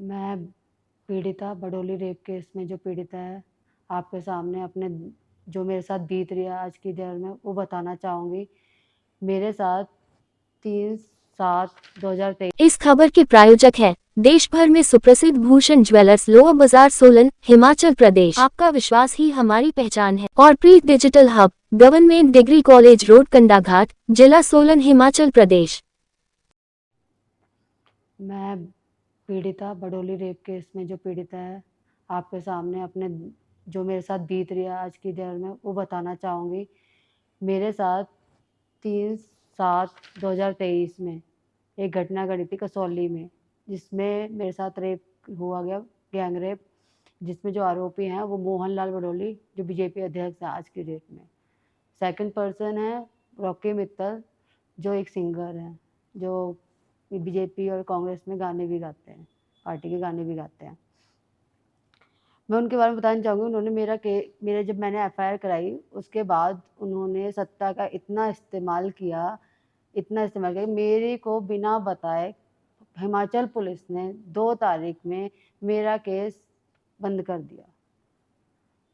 मैं पीड़िता Badoli rape case में जो पीड़िता है, आपके सामने अपने जो मेरे साथ बीत रही है आज की डेट में वो बताना चाहूँगी। मेरे साथ 3/7/2023 इस खबर के प्रायोजक हैं देश भर में सुप्रसिद्ध भूषण ज्वेलर्स, लोअर बाजार, सोलन, हिमाचल प्रदेश। आपका विश्वास ही हमारी पहचान है। और Preet digital hub, government degree college road, Kandaghat, जिला सोलन, हिमाचल प्रदेश। मैं पीड़िता बडोली रेप केस में जो पीड़िता है, आपके सामने अपने जो मेरे साथ बीत रही है आज की डेट में वो बताना चाहूँगी। मेरे साथ 3/7/2023 में एक घटना घटी थी कसौली में, जिसमें मेरे साथ रेप हुआ गया, गैंग रेप, जिसमें जो आरोपी हैं वो मोहन लाल बडोली, जो बीजेपी अध्यक्ष हैं आज की डेट में। सेकंड पर्सन है रॉकी मित्तल, जो एक सिंगर हैं, जो बीजेपी और कांग्रेस में गाने भी गाते हैं, पार्टी के गाने भी गाते हैं। मैं उनके बारे में बताना चाहूँगी। उन्होंने मेरे जब मैंने एफआईआर कराई, उसके बाद उन्होंने सत्ता का इतना इस्तेमाल किया कि मेरे को बिना बताए हिमाचल पुलिस ने 2 तारीख में मेरा केस बंद कर दिया।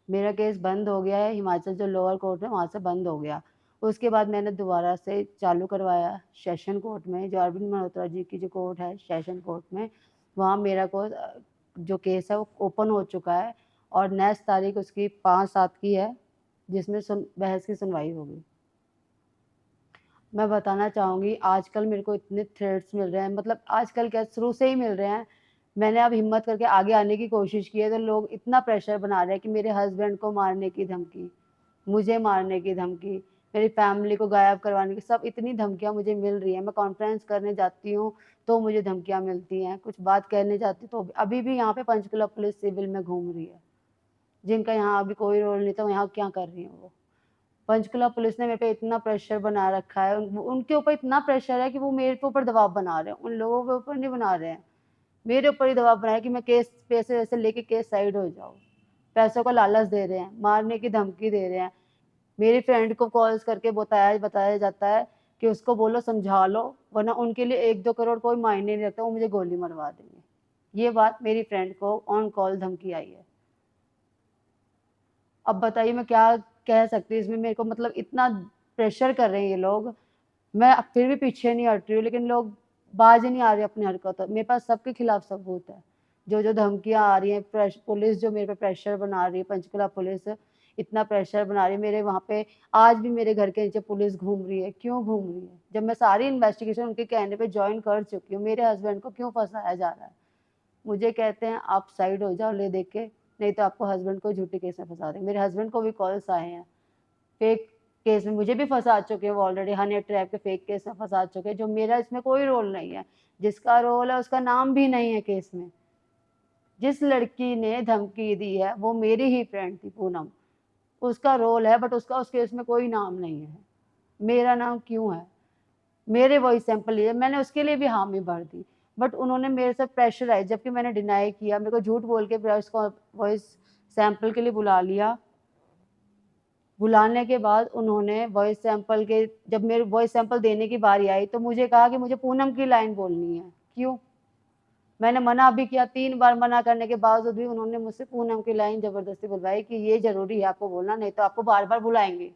मेरा केस बंद हो गया है, हिमाचल जो लोअर कोर्ट है वहाँ से बंद हो गया। उसके बाद मैंने दोबारा से चालू करवाया सेशन कोर्ट में, जो अरविंद मल्होत्रा जी की जो कोर्ट है सेशन कोर्ट में, वहाँ मेरा जो केस है वो ओपन हो चुका है और नेक्स्ट तारीख उसकी 5/7 की है, जिसमें बहस की सुनवाई होगी। मैं बताना चाहूँगी, आजकल मेरे को इतने थ्रेट्स मिल रहे हैं, मतलब आजकल क्या, शुरू से ही मिल रहे हैं। मैंने अब हिम्मत करके आगे आने की कोशिश की है, तो लोग इतना प्रेशर बना रहे हैं कि मेरे हस्बैंड को मारने की धमकी, मुझे मारने की धमकी, मेरी फैमिली को गायब करवाने की, सब इतनी धमकियाँ मुझे मिल रही हैं। मैं कॉन्फ्रेंस करने जाती हूँ, तो मुझे धमकियाँ मिलती हैं। कुछ बात कहने जाती हूँ, तो अभी भी यहाँ पे पंचकुला पुलिस सिविल में घूम रही है, जिनका यहाँ अभी कोई रोल नहीं था, यहाँ क्या कर रही हैं वो। पंचकुला पुलिस ने मेरे पे इतना प्रेशर बना रखा है, उनके ऊपर इतना प्रेशर है कि वो मेरे के ऊपर दबाव बना रहे हैं, उन लोगों के ऊपर नहीं बना रहे हैं। मेरे ऊपर ही दबाव बनाया कि मैं केस पैसे वैसे लेके केस साइड हो जाऊँ। पैसों का लालच दे रहे हैं, मारने की धमकी दे रहे हैं। मेरी फ्रेंड को कॉल्स करके बताया जाता है कि उसको बोलो समझा लो, वरना उनके लिए 1-2 करोड़ कोई मायने नहीं रखता, वो मुझे गोली मरवा देंगे। ये बात मेरी फ्रेंड को ऑन कॉल धमकी आई है। अब बताइए मैं क्या कह सकती हूँ इसमें, मेरे को मतलब इतना प्रेशर कर रहे हैं ये लोग। मैं फिर भी पीछे नहीं हट रही हूँ, लेकिन लोग बाज ही नहीं आ रहे अपनी हरकतों। मेरे पास सबके खिलाफ सबूत है। जो धमकियां आ रही हैं, पुलिस जो मेरे पे प्रेशर बना रही है, पंचकुला पुलिस इतना प्रेशर बना रही है मेरे वहाँ पे। आज भी मेरे घर के नीचे पुलिस घूम रही है। क्यों घूम रही है? जब मैं सारी इन्वेस्टिगेशन उनके कहने पे ज्वाइन कर चुकी हूँ, मेरे हस्बैंड को क्यों फंसाया जा रहा है? मुझे कहते हैं आप साइड हो जाओ ले देख के, नहीं तो आपको हस्बैंड को झूठे केस में फंसा देंगे। मेरे हस्बैंड को भी कॉल्स आए हैं, फेक केस में मुझे भी फंसा चुके हैं वो ऑलरेडी, हनी ट्रैप के फेक केस में फंसा चुके हैं, जो मेरा इसमें कोई रोल नहीं है। जिसका रोल है उसका नाम भी नहीं है केस में। जिस लड़की ने धमकी दी है वो मेरी ही फ्रेंड थी, पूनम, उसका रोल है, बट उसका उस केस में कोई नाम नहीं है। मेरा नाम क्यों है? मेरे वॉइस सैंपल लिए, मैंने उसके लिए भी हामी भर दी, बट उन्होंने मेरे से प्रेशराइज, जबकि मैंने डिनाई किया, मेरे को झूठ बोल के वॉइस सैंपल के लिए बुला लिया। बुलाने के बाद उन्होंने वॉइस सैंपल के, जब मेरे वॉइस सैंपल देने की बारी आई तो मुझे कहा कि मुझे पूनम की लाइन बोलनी है। क्यों? मैंने मना भी किया, 3 बार मना करने के बावजूद भी उन्होंने मुझसे पूनम की लाइन जबरदस्ती बुलवाई कि ये जरूरी है आपको बोलना, नहीं तो आपको बार बार बुलाएंगे।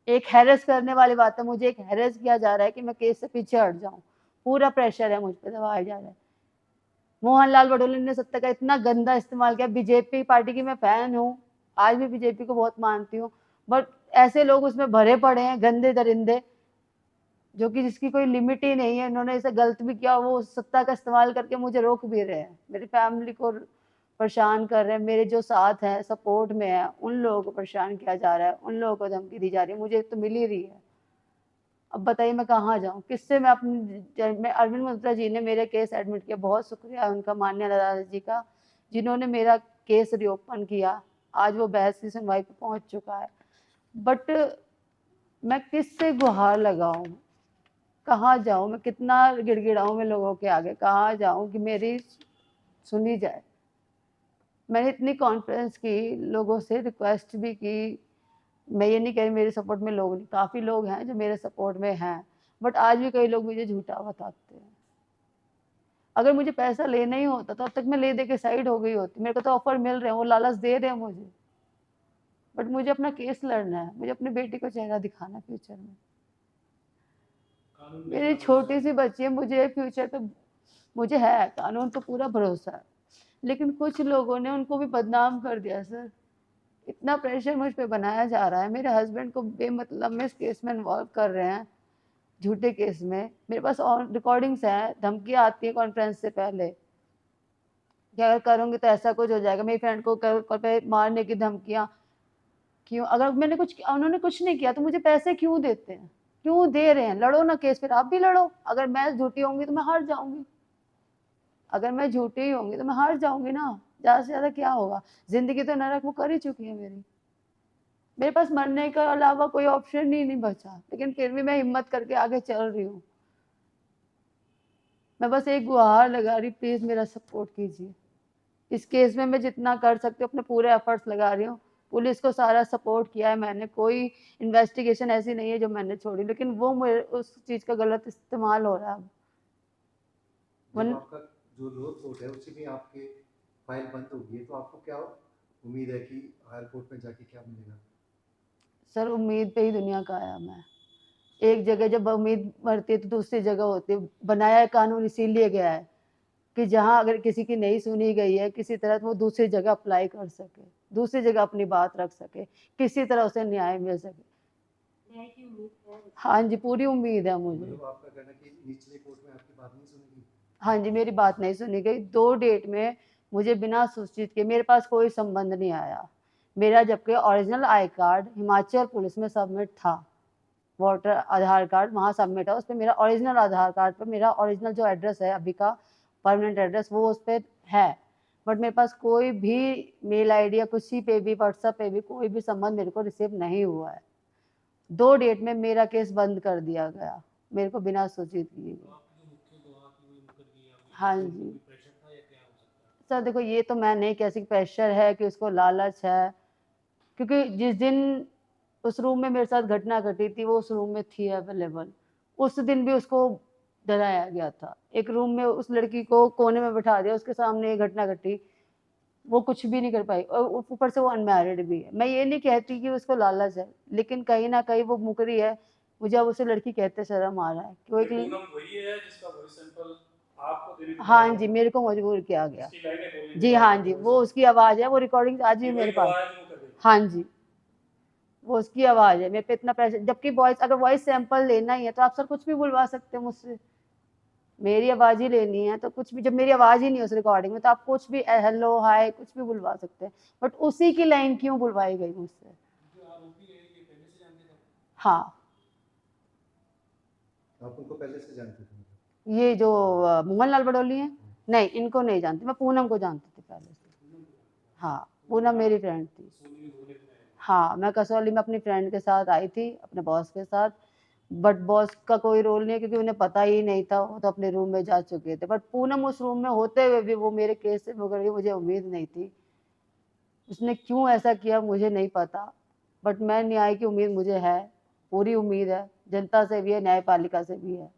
एक हैरेस करने वाली बात है, मुझे एक हैरेस किया जा रहा है कि मैं केस से पीछे हट जाऊं। पूरा प्रेशर है मुझ पर दबाया जा रहा है। मोहनलाल बडोले ने सत्ता का इतना गंदा इस्तेमाल किया। बीजेपी पार्टी की मैं फैन हूँ, आज भी बीजेपी को बहुत मानती हूँ, बट ऐसे लोग उसमें भरे पड़े हैं, गंदे दरिंदे, जो कि जिसकी कोई लिमिट ही नहीं है। इन्होंने इसे गलत भी किया, वो सत्ता का इस्तेमाल करके मुझे रोक भी रहे हैं, मेरी फैमिली को परेशान कर रहे हैं, मेरे जो साथ हैं सपोर्ट में है उन लोगों को परेशान किया जा रहा है, उन लोगों को धमकी दी जा रही है, मुझे तो मिल ही रही है। अब बताइए मैं कहाँ जाऊँ, किससे मैं मैं अरविंद मल्होत्रा जी ने मेरे केस एडमिट किया, बहुत शुक्रिया उनका, माननीय अदालत जी का, जिन्होंने मेरा केस रीओपन किया। आज वो बहस की सुनवाई पे पहुंच चुका है, बट मैं किससे गुहार लगाऊं, कहाँ जाऊं, मैं कितना गिड़गिड़ाऊं मैं लोगों के आगे, कहाँ जाऊं कि मेरी सुनी जाए। मैंने इतनी कॉन्फ्रेंस की, लोगों से रिक्वेस्ट भी की। मैं ये नहीं कह रही मेरे सपोर्ट में लोग नहीं, काफ़ी लोग हैं जो मेरे सपोर्ट में हैं, बट आज भी कई लोग मुझे झूठा बताते हैं। अगर मुझे पैसा लेना ही होता तो अब तक मैं ले दे के साइड हो गई होती। मेरे को तो ऑफर मिल रहे हैं, वो लालच दे रहे हैं मुझे, बट मुझे अपना केस लड़ना है, मुझे अपनी बेटी को चेहरा दिखाना है फ्यूचर में। मेरी छोटी सी बच्ची है, मुझे फ्यूचर पे मुझे है, कानून पे पूरा भरोसा है, लेकिन कुछ लोगों ने उनको भी बदनाम कर दिया सर। इतना प्रेशर मुझ पे बनाया जा रहा है, मेरे हस्बैंड को बेमतलब में इस केस में इन्वॉल्व कर रहे हैं, झूठे केस में। मेरे पास और रिकॉर्डिंग्स हैं, धमकियाँ आती हैं कॉन्फ्रेंस से पहले कि अगर करूँगी तो ऐसा कुछ हो जाएगा। मेरी फ्रेंड को कल पे मारने की धमकियाँ। क्यों? अगर मैंने कुछ, उन्होंने कुछ नहीं किया तो मुझे पैसे क्यों देते हैं, क्यों दे रहे हैं? लड़ो ना केस, फिर आप भी लड़ो। अगर मैं झूठी होंगी तो मैं हार जाऊंगी, अगर मैं झूठी होंगी तो मैं हार जाऊंगी ना। ज्यादा से ज्यादा क्या होगा? जिंदगी तो नरक वो कर ही चुकी है मेरी। मेरे पास मरने के अलावा कोई ऑप्शन ही नहीं बचा, लेकिन फिर भी मैं हिम्मत करके आगे चल रही हूँ। मैं बस एक गुहार लगा रही, प्लीज मेरा सपोर्ट कीजिए। इस केस में मैं जितना कर सकती हूँ अपने पूरे एफर्ट्स लगा रही हूँ। पुलिस को सारा सपोर्ट किया है मैंने, कोई इन्वेस्टिगेशन ऐसी नहीं है जो मैंने छोड़ी, लेकिन वो मेरे उस चीज का गलत इस्तेमाल हो रहा है अब। जब आपका जो लोअर कोर्ट है उसी में आपके फाइल बंद होगी, तो आपको क्या उम्मीद है कि हायर कोर्ट में जाके क्या मिलेगा? सर उम्मीद पे ही दुनिया का आया मैं। एक जगह जब उम्मीद मरती है तो दूसरी जगह होती है। बनाया है कानून इसीलिए गया है कि जहां अगर किसी की नहीं सुनी गई है किसी तरह, तो वो दूसरी जगह अप्लाई कर सके, दूसरी जगह अपनी बात रख सके, किसी तरह उसे न्याय मिल सके। हाँ जी, पूरी उम्मीद है मुझे। मतलब आपका कहना है कि निचले कोर्ट में आपकी बात नहीं सुनी गई? हाँ जी, मेरी बात नहीं सुनी गई। 2 डेट में मुझे बिना सूचित के, मेरे पास कोई संबंध नहीं आया मेरा, जबकि original I card Himachal police में सबमिट था, वोटर आधार कार्ड वहाँ सबमिट है, उस पर मेरा ओरिजिनल आधार कार्ड पर मेरा ओरिजिनल जो एड्रेस है अभी का परमानेंट एड्रेस वो उस पर है, बट मेरे पास कोई भी मेल आईडी या किसी पे भी व्हाट्सएप पे भी कोई भी संबंध मेरे को रिसीव नहीं हुआ है। 2 डेट में मेरा केस बंद कर दिया गया, मेरे को बिना सूचित किए। हाँ जी सर, देखो ये तो मैं नहीं कह सकती प्रेशर है कि उसको लालच है, क्योंकि जिस दिन उस रूम में मेरे साथ घटना घटी थी वो उस रूम में थी अवेलेबल। उस दिन भी उसको डराया गया था, एक रूम में उस लड़की को कोने में बैठा दिया, उसके सामने ये घटना घटी, वो कुछ भी नहीं कर पाई, और ऊपर से वो अनमैरिड भी है। मैं ये नहीं कहती कि उसको लालच है, लेकिन कहीं ना कहीं वो मुकरी है। मुझे अब उसे लड़की कहते शर्म आ रहा है कि वो एक वही है जिसका वॉइस सैंपल आपको देने को हाँ जी, मेरे को मजबूर किया गया। जी हाँ जी, वो उसकी आवाज़ है, वो रिकॉर्डिंग आज भी मेरे पास। हाँ जी, वो उसकी आवाज़ है। मेरे पे इतना प्रेशर, जबकि वॉइस, अगर वॉइस सैंपल लेना ही है तो आप सर कुछ भी बुलवा सकते हैं मुझसे, मेरी आवाज़ ही लेनी है तो कुछ भी। जब मेरी आवाज़ ही नहीं है उस रिकॉर्डिंग में तो आप कुछ भी हेलो हाय कुछ भी बुलवा सकते हैं, बट उसी की लाइन क्यों बुलवाई गई मुझसे? हाँ, आप उनको पहले से जानते थे? ये जो मोहन लाल बडोली हैं, नहीं इनको नहीं जानती मैं, पूनम को जानती थी पहले से। हाँ, पूनम मेरी फ्रेंड थी। हाँ, मैं कसौली में अपनी फ्रेंड के साथ आई थी, अपने बॉस के साथ, बट बॉस का कोई रोल नहीं है क्योंकि उन्हें पता ही नहीं था, वो तो अपने रूम में जा चुके थे। बट पूनम उस रूम में होते हुए भी वो मेरे केस से मुकर गई, मुझे उम्मीद नहीं थी। उसने क्यों ऐसा किया मुझे नहीं पता, बट मैं न्याय की उम्मीद मुझे है, पूरी उम्मीद है, जनता से भी है, न्यायपालिका से भी है।